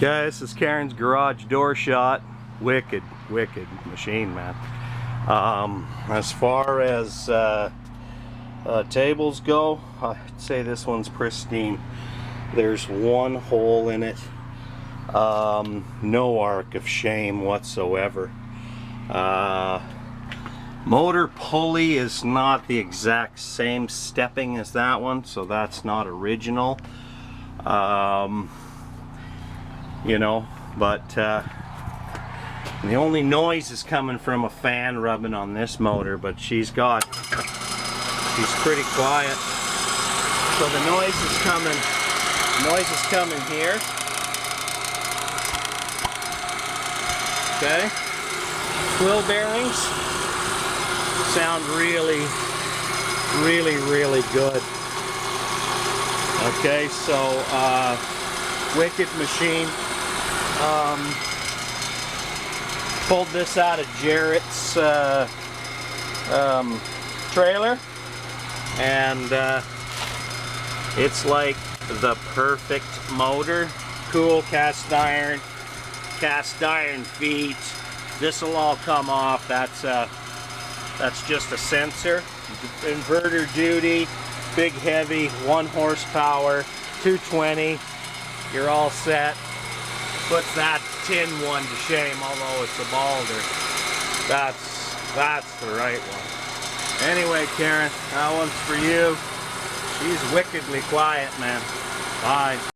Okay, this is Karen's garage door shot. Wicked machine, man. As far as tables go, I'd say this one's pristine. There's one hole in it. No arc of shame whatsoever. Motor pulley is not the exact same stepping as that one, so that's not original. You know, but the only noise is coming from a fan rubbing on this motor, but she's pretty quiet. So the noise is coming here. Okay. Quill bearings sound really good. Okay, so wicked machine. Pulled this out of Jarrett's trailer, and it's like the perfect motor. Cool cast iron feet. This will all come off. That's just a sensor. Inverter duty, big heavy, 1 horsepower, 220. You're all set. Puts that tin one to shame, although it's a Balder. That's the right one. Anyway, Karen, that one's for you. She's wickedly quiet, man. Bye.